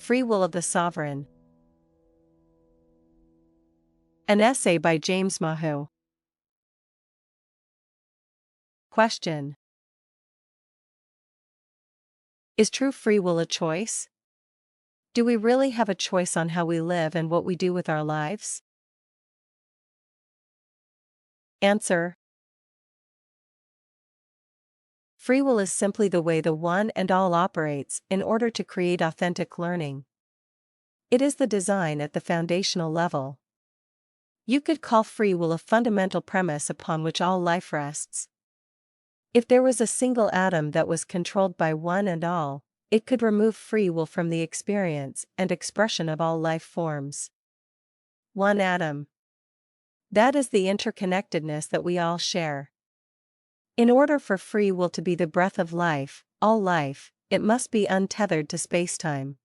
Free Will of the Sovereign. An essay by James Mahu. Question: Is true free will a choice? Do we really have a choice on how we live and what we do with our lives? Answer: Free will is simply the way the one and all operates in order to create authentic learning. It is the design at the foundational level. You could call free will a fundamental premise upon which all life rests. If there was a single atom that was controlled by one and all, it could remove free will from the experience and expression of all life forms. One atom. That is the interconnectedness that we all share. In order for free will to be the breath of life, all life, it must be untethered to spacetime.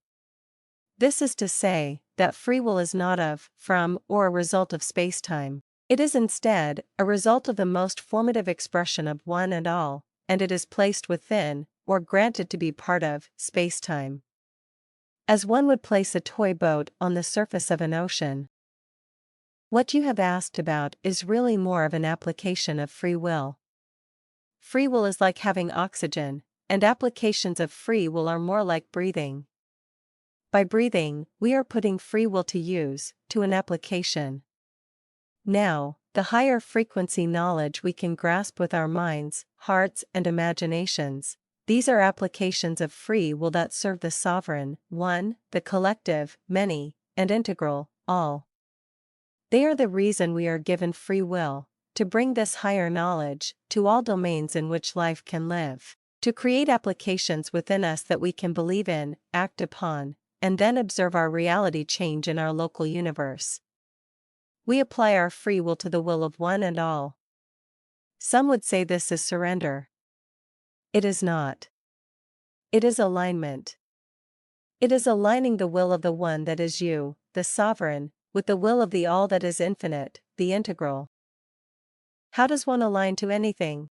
This is to say, that free will is not of, from, or a result of spacetime. It is instead a result of the most formative expression of one and all, and it is placed within, or granted to be part of, spacetime. As one would place a toy boat on the surface of an ocean. What you have asked about is really more of an application of free will. Free will is like having oxygen, and applications of free will are more like breathing. By breathing, we are putting free will to use, to an application. Now, the higher frequency knowledge we can grasp with our minds, hearts, and imaginations, these are applications of free will that serve the sovereign, one, the collective, many, and integral, all. They are the reason we are given free will, to bring this higher knowledge to all domains in which life can live, to create applications within us that we can believe in, act upon, and then observe our reality change in our local universe. We apply our free will to the will of one and all. Some would say this is surrender. It is not. It is alignment. It is aligning the will of the one that is you, the sovereign, with the will of the all that is infinite, the integral. How does one align to anything?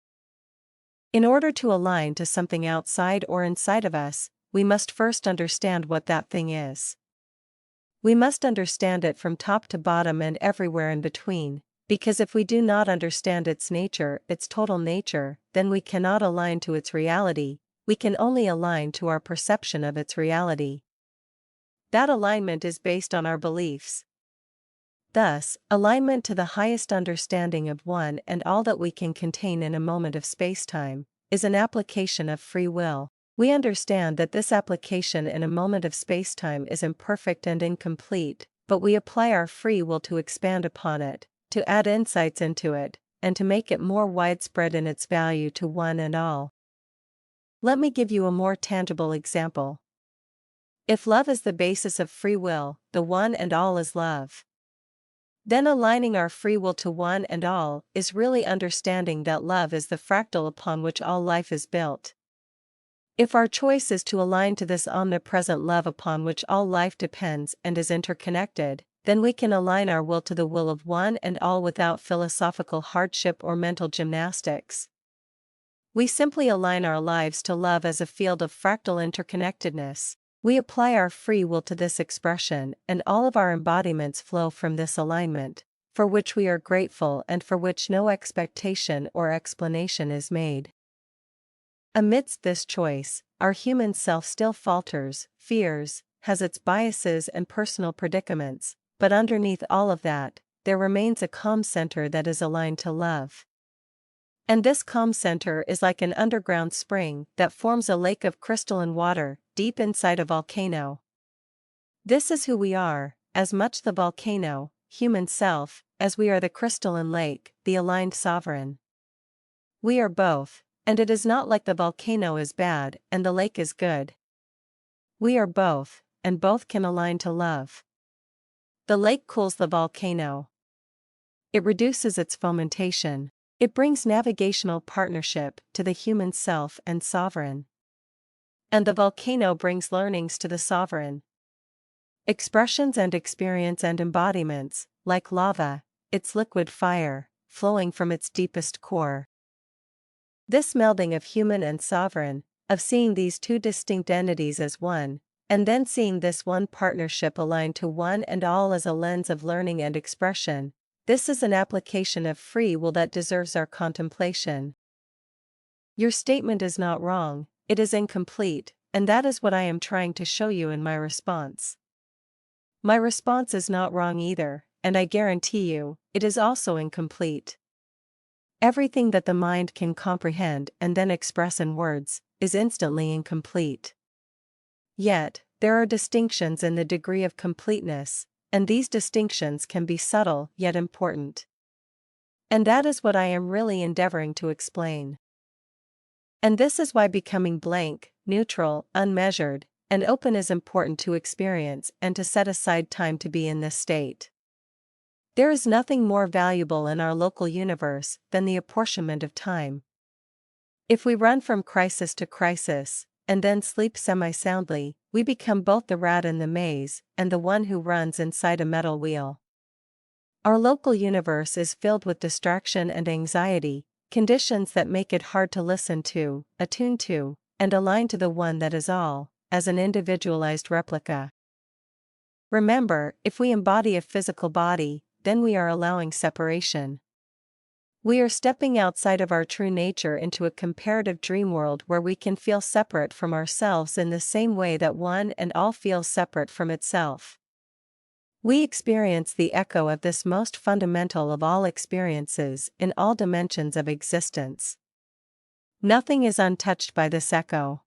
In order to align to something outside or inside of us, we must first understand what that thing is. We must understand it from top to bottom and everywhere in between, because if we do not understand its nature, its total nature, then we cannot align to its reality, we can only align to our perception of its reality. That alignment is based on our beliefs. Thus, alignment to the highest understanding of one and all that we can contain in a moment of spacetime, is an application of free will. We understand that this application in a moment of spacetime is imperfect and incomplete, but we apply our free will to expand upon it, to add insights into it, and to make it more widespread in its value to one and all. Let me give you a more tangible example. If love is the basis of free will, the one and all is love. Then aligning our free will to one and all is really understanding that love is the fractal upon which all life is built. If our choice is to align to this omnipresent love upon which all life depends and is interconnected, then we can align our will to the will of one and all without philosophical hardship or mental gymnastics. We simply align our lives to love as a field of fractal interconnectedness. We apply our free will to this expression, and all of our embodiments flow from this alignment, for which we are grateful and for which no expectation or explanation is made. Amidst this choice, our human self still falters, fears, has its biases and personal predicaments, but underneath all of that, there remains a calm center that is aligned to love. And this calm center is like an underground spring that forms a lake of crystalline water, deep inside a volcano. This is who we are, as much the volcano, human self, as we are the crystalline lake, the aligned sovereign. We are both. And it is not like the volcano is bad and the lake is good. We are both, and both can align to love. The lake cools the volcano. It reduces its fomentation. It brings navigational partnership to the human self and sovereign. And the volcano brings learnings to the sovereign. Expressions and experience and embodiments, like lava, its liquid fire, flowing from its deepest core. This melding of human and sovereign, of seeing these two distinct entities as one, And then seeing this one partnership aligned to one and all as a lens of learning and expression, this is an application of free will that deserves our contemplation. Your statement is not wrong, it is incomplete, and that is what I am trying to show you in my response. My response is not wrong either, and I guarantee you, it is also incomplete. Everything that the mind can comprehend and then express in words is instantly incomplete. Yet, there are distinctions in the degree of completeness, and these distinctions can be subtle yet important. And that is what I am really endeavoring to explain. And this is why becoming blank, neutral, unmeasured, and open is important to experience and to set aside time to be in this state. There is nothing more valuable in our local universe than the apportionment of time. If we run from crisis to crisis, and then sleep semi-soundly, we become both the rat in the maze and the one who runs inside a metal wheel. Our local universe is filled with distraction and anxiety, conditions that make it hard to listen to, attune to, and align to the one that is all, as an individualized replica. Remember, if we embody a physical body, then we are allowing separation. We are stepping outside of our true nature into a comparative dream world where we can feel separate from ourselves in the same way that one and all feels separate from itself. We experience the echo of this most fundamental of all experiences in all dimensions of existence. Nothing is untouched by this echo.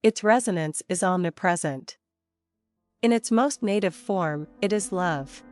Its resonance is omnipresent. In its most native form, it is love.